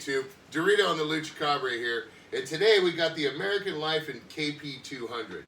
YouTube? Dorito and the LuchaCabre here, and today we got the American Lifan Kp 200.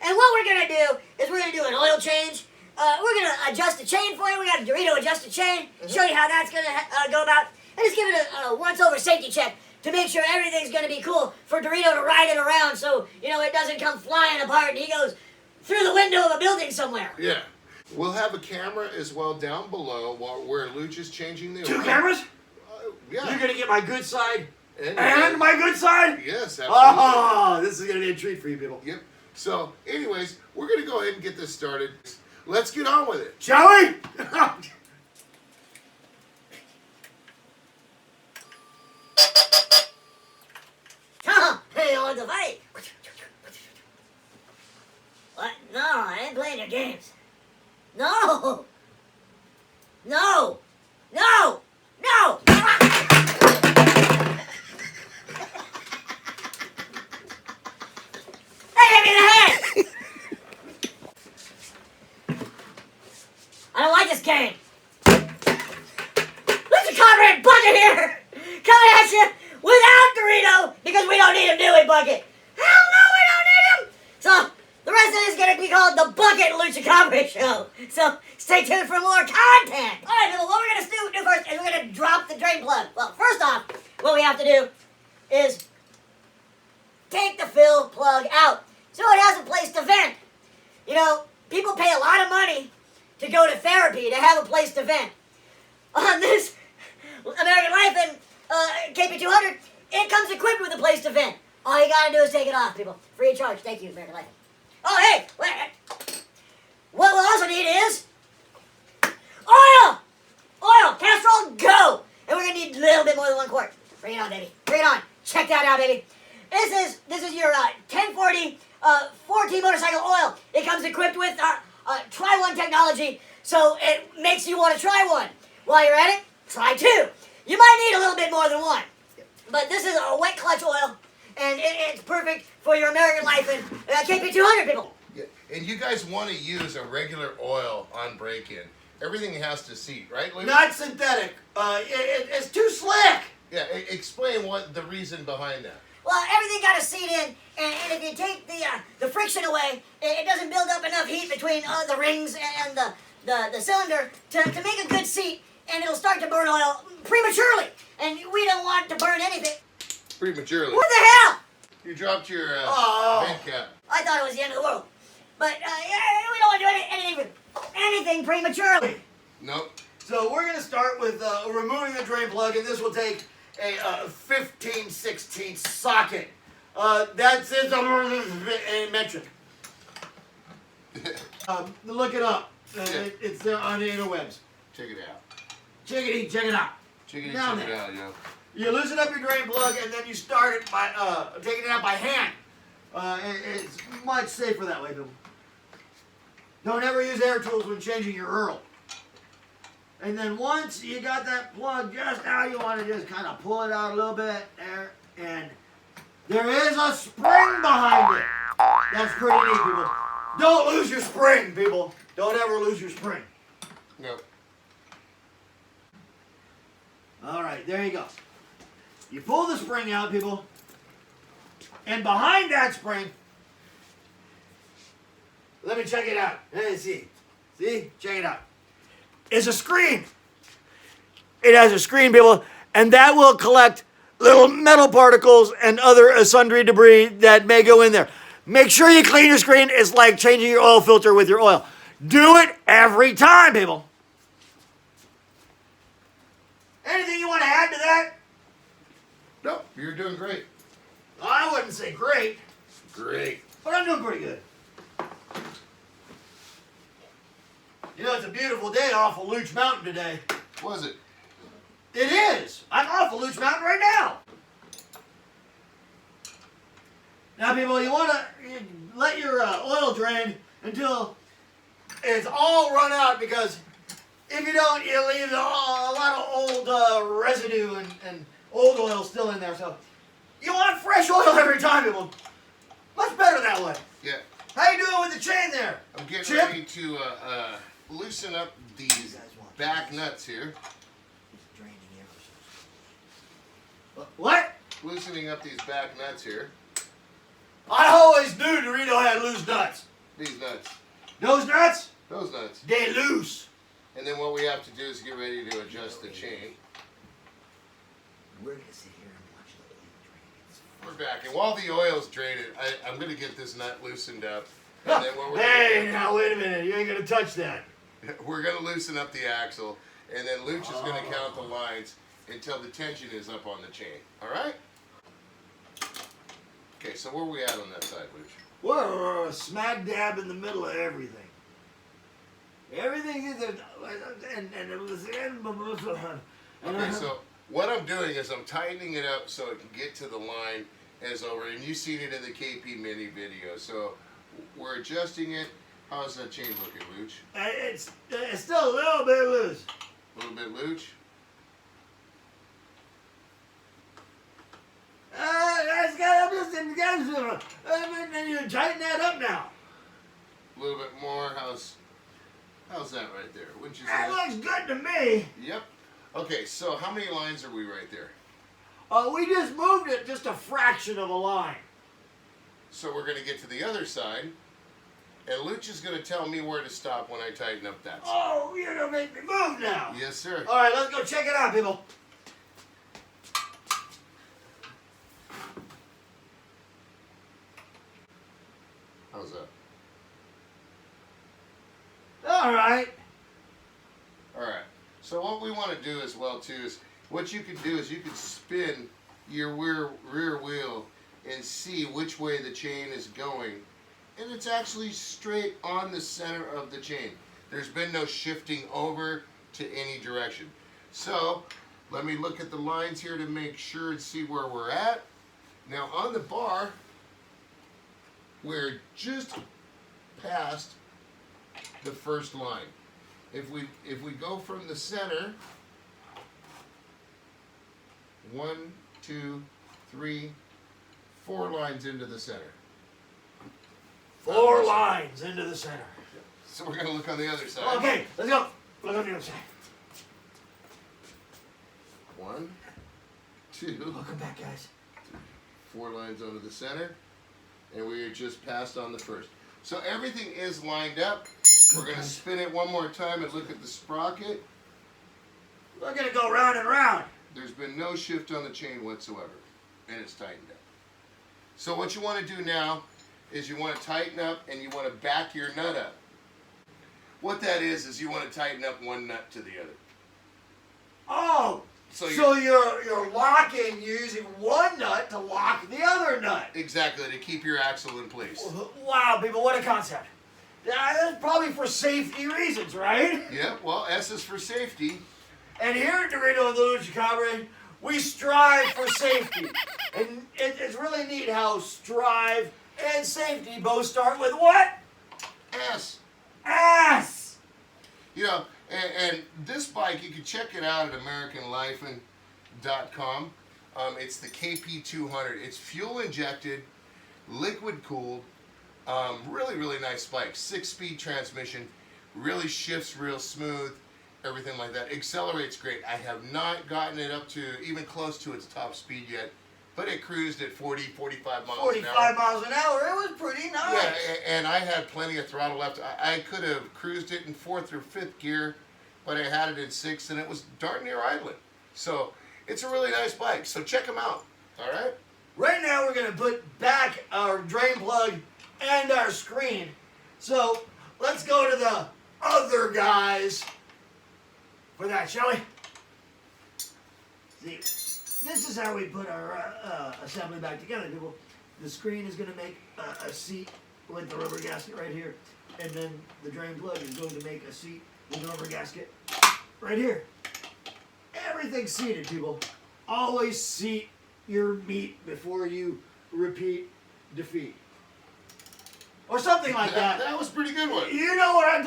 And what we're gonna do is we're gonna do an oil change. We're gonna adjust the chain for you. We got a Dorito adjust the chain. Show you how that's gonna go about, and just give it a once-over safety check to make sure everything's gonna be cool for Dorito to ride it around, so you know it doesn't come flying apart and he goes through the window of a building somewhere. Yeah. We'll have a camera as well down below where Lucha's changing the oil. 2 cameras? Yeah. You're gonna get my good side and my good side? Yes, absolutely. Oh, this is gonna be a treat for you people. Yep. So, anyways, we're gonna go ahead and get this started. Let's get on with it. Shall we? Hey, on the fight. What? No, I ain't playing your games. No! No! No! No! Hey, hit me in the head! I don't like this game. LuchaCabre Bucket here! Coming at you without Dorito, because we don't need him, do we, Bucket? Hell no, we don't need him! So, the rest of this is going to be called the Bucket LuchaCabre Show. So, stay tuned for more content. All right, people, what we're going to do first is we're going to drop the drain plug. Well, first off, what we have to do is take the fill plug out so it has a place to vent. You know, people pay a lot of money to go to therapy to have a place to vent. On this American Lifan Kp 200, it comes equipped with a place to vent. All you got to do is take it off, people. Free of charge. Thank you, American Lifan. Oh, hey, wait. What we'll also need is oil! Oil, casserole, go! And we're going to need a little bit more than 1 quart. Bring it on, baby. Bring it on. Check that out, baby. This is your 1040 4T motorcycle oil. It comes equipped with Try One technology, so it makes you want to try one. While you're at it, try 2. You might need a little bit more than 1. But this is a wet clutch oil, and it's perfect for your American Lifan Kp 200, people. Yeah. And you guys want to use a regular oil on break-in. Everything has to seat, right, Lucha? Not synthetic. It's too slick. Yeah, explain what the reason behind that. Well, everything got to seat in, and if you take the friction away, it doesn't build up enough heat between the rings and the cylinder to make a good seat, and it'll start to burn oil prematurely, and we don't want to burn anything. Prematurely? What the hell? You dropped your vent cap. I thought it was the end of the world. But we don't want to do anything prematurely. Nope. So we're going to start with removing the drain plug, and this will take a 15/16 socket. That's it. Mentioned. Look it up. It's there on the interwebs. Check it out. Check it out. Check it Down out, there. yo. You loosen up your drain plug, and then you start it by taking it out by hand. It's much safer that way, people. Don't ever use air tools when changing your Earl. And then once you got that plug just how you want to just kind of pull it out a little bit there, and there is a spring behind it. That's pretty neat, people. Don't lose your spring, people. Don't ever lose your spring. Nope. All right, there you go. You pull the spring out, people, and behind that spring, let me check it out. Let's see. See? Check it out. It's a screen. It has a screen, people, and that will collect little metal particles and other sundry debris that may go in there. Make sure you clean your screen. It's like changing your oil filter with your oil. Do it every time, people. Anything you want to add to that? Nope, you're doing great. I wouldn't say great. Great. But I'm doing pretty good. You know, it's a beautiful day off of Luch Mountain today. Was it? It is. I'm off of Luch Mountain right now. Now, people, you want to let your oil drain until it's all run out, because if you don't, you leave a lot of old residue and old oil still in there. So you want fresh oil every time, people. Much better that way. Yeah. How you doing with the chain there? I'm getting Chip? ready to loosen up these back nuts here. What? Loosening up these back nuts here. I always knew Dorito had loose nuts. These nuts. Those nuts? Those nuts. They loose. And then what we have to do is get ready to adjust the chain. We're gonna sit here and watch the oil drain. We're back, and while the oil's draining, I'm gonna get this nut loosened up. And then what we're Hey, gonna now wait a minute. You ain't gonna touch that. do, we're gonna loosen up the axle, and then Luch is gonna count the lines until the tension is up on the chain. All right? Okay, so where are we at on that side, Luch? We're smack dab in the middle of everything. Everything is Okay, so what I'm doing is I'm tightening it up so it can get to the line as over, and you've seen it in the KP mini video. So we're adjusting it. How's that chain looking, Luch? it's still a little bit loose. A little bit Luch? That's got you tighten that up now. A little bit more. How's that right there? Wouldn't you say? That looks good to me. Yep. Okay, so how many lines are we right there? We just moved it just a fraction of a line. So we're going to get to the other side, and Luch is going to tell me where to stop when I tighten up that side. Oh, you're gonna make me move now. Yes, sir. All right, let's go check it out, people. How's that? All right. All right. So what we want to do as well too is what you can do is you can spin your rear wheel and see which way the chain is going, and it's actually straight on the center of the chain. There's been no shifting over to any direction. So let me look at the lines here to make sure and see where we're at. Now on the bar, we're just past the first line. If we go from the center, 1, 2, 3, 4 lines into the center. 4 lines into the center. So we're gonna look on the other side. Okay, let's go. Look on the other side. 1, 2, Welcome back, guys. 4 lines onto the center, and we are just passed on the first. So everything is lined up. We're gonna spin it one more time and look at the sprocket. We're gonna go round and round. There's been no shift on the chain whatsoever, and it's tightened up. So what you want to do now is you want to tighten up and you want to back your nut up. What that is you want to tighten up one nut to the other. Oh, so you're locking, you're using one nut to lock the other nut. Exactly, to keep your axle in place. Wow, people, what a concept. That's probably for safety reasons, right? Yeah, well, S is for safety. And here at Dorito and the LuchaCabre, we strive for safety. And it's really neat how strive and safety both start with what? S. S. You know, and this bike, you can check it out at American Lifan Kp. It's the KP200. It's fuel injected, liquid cooled, really, really nice bike. 6-speed transmission, really shifts real smooth, everything like that. Accelerates great. I have not gotten it up to even close to its top speed yet, but it cruised at 40, 45 miles an hour. 45 miles an hour. It was pretty nice. Yeah, and I had plenty of throttle left. I could have cruised it in 4th or 5th gear, but I had it in 6th, and it was darn near idling. So it's a really nice bike. So check them out. All right? Right now we're going to put back our drain plug and our screen. So let's go to the other guys for that, shall we? See, this is how we put our assembly back together, people. The screen is going to make a seat with the rubber gasket right here. And then the drain plug is going to make a seat with the rubber gasket right here. Everything's seated, people. Always seat your meat before you repeat defeat. Or something like that. That was a pretty good one. You know what I'm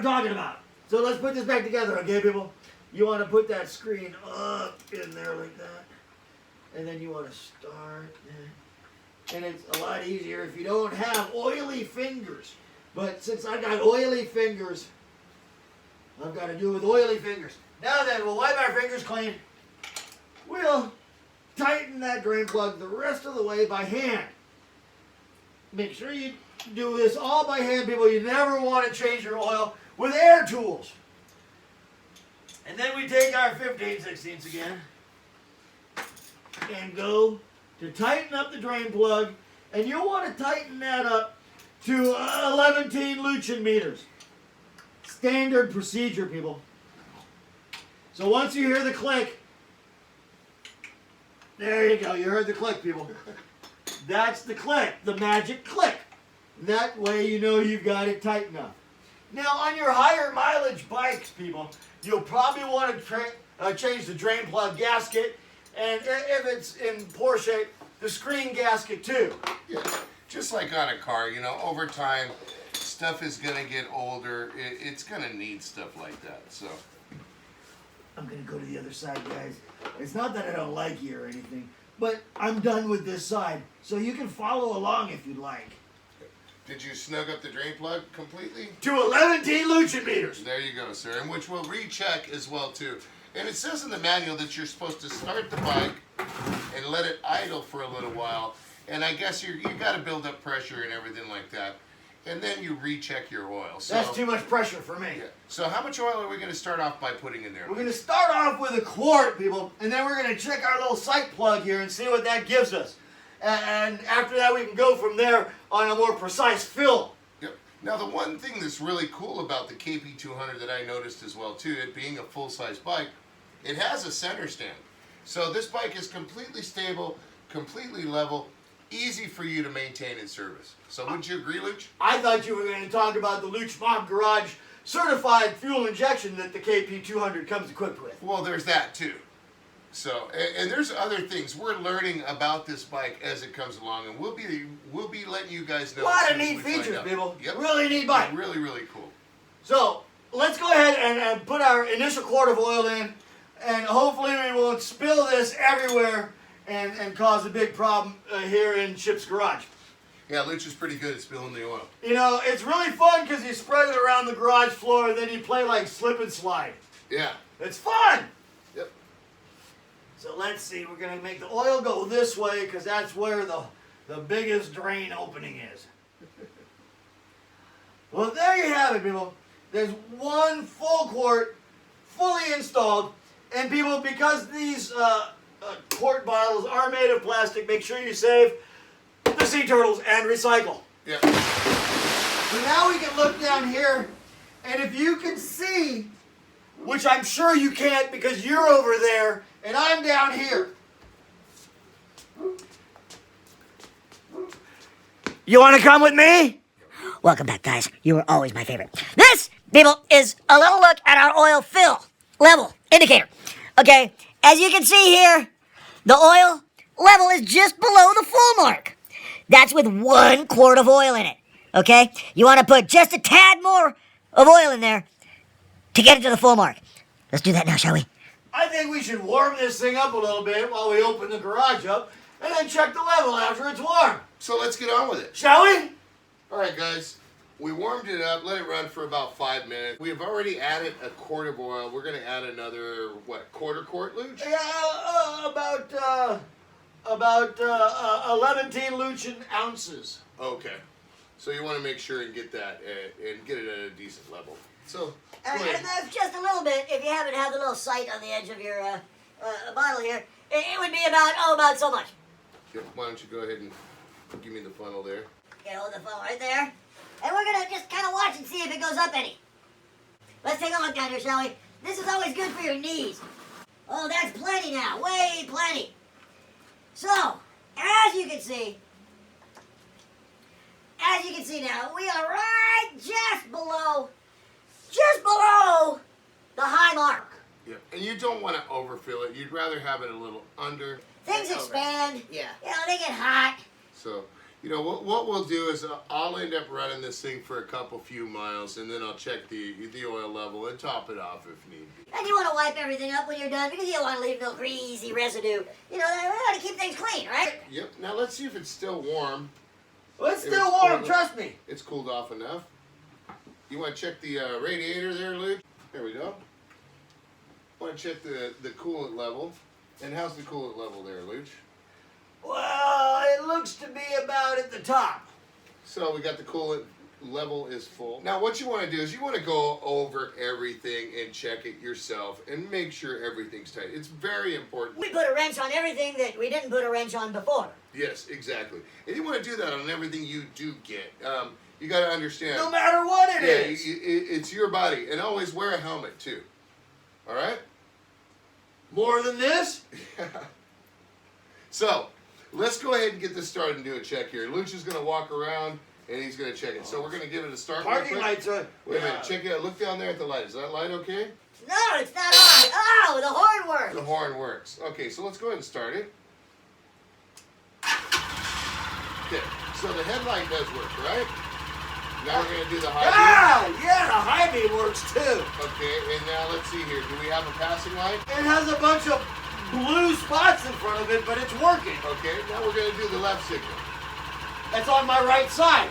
talking about. So let's put this back together, okay, people? You want to put that screen up in there like that. And then you want to start there. And it's a lot easier if you don't have oily fingers. But since I got oily fingers, I've got to do it with oily fingers. Now then, we'll wipe our fingers clean. We'll tighten that drain plug the rest of the way by hand. Make sure you do this all by hand, people. You never want to change your oil with air tools. And then we take our 15/16 again and go to tighten up the drain plug. And you'll want to tighten that up to 11 Luchen meters. Standard procedure, people. So once you hear the click, there you go. You heard the click, people. That's the click, the magic click. That way you know you've got it tight enough. Now on your higher mileage bikes, people, you'll probably want to change the drain plug gasket, and if it's in poor shape, the screen gasket too. Yeah, just like on a car, you know, over time, stuff is going to get older. It's going to need stuff like that, so. I'm going to go to the other side, guys. It's not that I don't like you or anything, but I'm done with this side, so you can follow along if you'd like. Did you snug up the drain plug completely? To 11 Luchen meters. There you go, sir, and which we'll recheck as well, too. And it says in the manual that you're supposed to start the bike and let it idle for a little while, and I guess you got to build up pressure and everything like that, and then you recheck your oil. So, that's too much pressure for me. Yeah. So how much oil are we going to start off by putting in there? We're going to start off with a quart, people, and then we're going to check our little sight plug here and see what that gives us. And after that, we can go from there on a more precise fill. Yep. Now, the one thing that's really cool about the KP200 that I noticed as well, too, it being a full-size bike, it has a center stand. So this bike is completely stable, completely level, easy for you to maintain and service. So wouldn't you agree, Luch? I thought you were going to talk about the LuchaCabre Garage certified fuel injection that the KP200 comes equipped with. Well, there's that, too. So, and there's other things. We're learning about this bike as it comes along, and we'll be letting you guys know. A lot of neat features, people. Yep. Really neat bike. Really, really cool. So, let's go ahead and put our initial quart of oil in, and hopefully we won't spill this everywhere and cause a big problem here in Chip's garage. Yeah, Luch is pretty good at spilling the oil. You know, it's really fun because you spread it around the garage floor and then you play like slip and slide. Yeah. It's fun! Yep. So let's see, we're going to make the oil go this way because that's where the biggest drain opening is. Well, there you have it, people. There's one full quart, fully installed. And people, because these quart bottles are made of plastic, make sure you save the sea turtles and recycle. Yeah. So now we can look down here, and if you can see, which I'm sure you can't because you're over there, and I'm down here. You want to come with me? Welcome back, guys. You were always my favorite. This, people, is a little look at our oil fill level indicator. Okay, as you can see here, the oil level is just below the full mark. That's with 1 quart of oil in it. Okay, you want to put just a tad more of oil in there to get it to the full mark. Let's do that now, shall we? I think we should warm this thing up a little bit while we open the garage up, and then check the level after it's warm. So let's get on with it. Shall we? All right, guys. We warmed it up, let it run for about 5 minutes. We have already added a quart of oil. We're going to add another, what, quarter quart, Luch? Yeah, about 11 Luchen ounces. Okay. So you want to make sure and get that and get it at a decent level. So, And that's just a little bit, if you haven't had the little sight on the edge of your bottle here, it would be about so much. yeah, why don't you go ahead and give me the funnel there? Okay, hold the phone right there. And we're going to just kind of watch and see if it goes up any. Let's take a look down here, shall we? This is always good for your knees. Oh, that's plenty now. Way plenty. So, as you can see now, we are right just below the high mark. Yeah, and you don't want to overfill it. You'd rather have it a little under. Things expand. Yeah. You know, they get hot. So, you know, what we'll do is I'll end up running this thing for a few miles, and then I'll check the oil level and top it off if need be. And you want to wipe everything up when you're done because you don't want to leave no greasy residue. You know, we want to keep things clean, right? Yep. Now let's see if it's still warm. Well, it's It still was warm, cool. trust me. It's cooled off enough. You want to check the radiator there, Luke? There we go. Want to check the coolant level. And how's the coolant level there, Luch? Well, it looks to be about at the top. So we got the coolant level is full. Now what you want to do is you want to go over everything and check it yourself and make sure everything's tight. It's very important. We put a wrench on everything that we didn't put a wrench on before. Yes, exactly. And you want to do that on everything you do get. You got to understand. No matter what it is. It's your body. And always wear a helmet too. All right? More than this? So, let's go ahead and get this started and do a check here. Luch is going to walk around and he's going to check it. So we're going to give it a start. Parking lights are... Wait a minute. Check it out. Look down there at the light. Is that light okay? No, it's not on. Oh, the horn works. The horn works. Okay, so let's go ahead and start it. Okay, so the headlight does work, right? Now we're going to do the high beam. Yeah, the high beam works too. Okay, and now let's see here. Do we have a passing light? It has a bunch of blue spots in front of it, but it's working. Okay, now we're going to do the left signal, That's on my right side.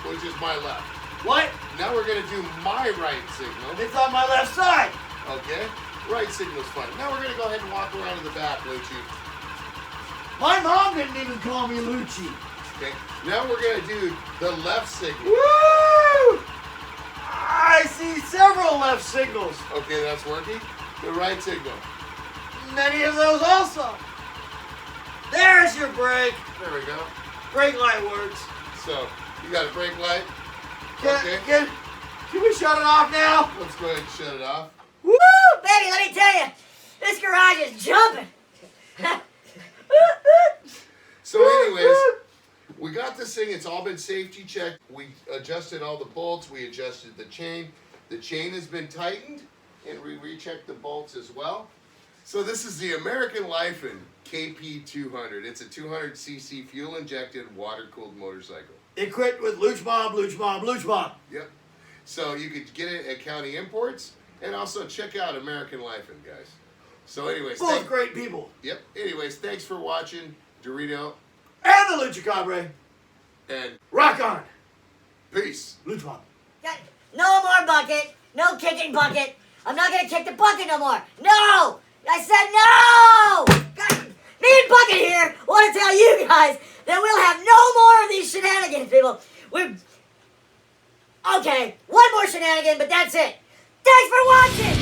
which is my left. What? Now we're going to do my right signal. It's on my left side. Okay, right signal's fine. Now we're going to go ahead and walk around to the back, Lucci. My mom didn't even call me Lucci. Okay, now we're going to do the left signal. Woo! I see several left signals. Okay, that's working. The right signal. Many of those also. There's your brake. There we go. Brake light works. So, you got a brake light? Can we shut it off now? Let's go ahead and shut it off. Woo, baby, let me tell you, this garage is jumping. So anyways, we got this thing. It's all been safety checked. We adjusted all the bolts. We adjusted the chain. The chain has been tightened, and we rechecked the bolts as well. So this is the American Lifan Kp 200. It's a 200cc fuel-injected, water-cooled motorcycle. Equipped with LuchaCabre, LuchaCabre, LuchaCabre. Yep. So you could get it at Countyimports, and also check out American Lifan, guys. So anyways, Both great people. Yep. Anyways, thanks for watching, Dorito, And the LuchaCabre. and Rock on. peace. LuchaCabre. No more bucket. No kicking bucket. I'm not going to kick the bucket no more. No! I said no! God, me and Bucket here want to tell you guys that we'll have no more of these shenanigans, people. Okay, one more shenanigan, but that's it. Thanks for watching!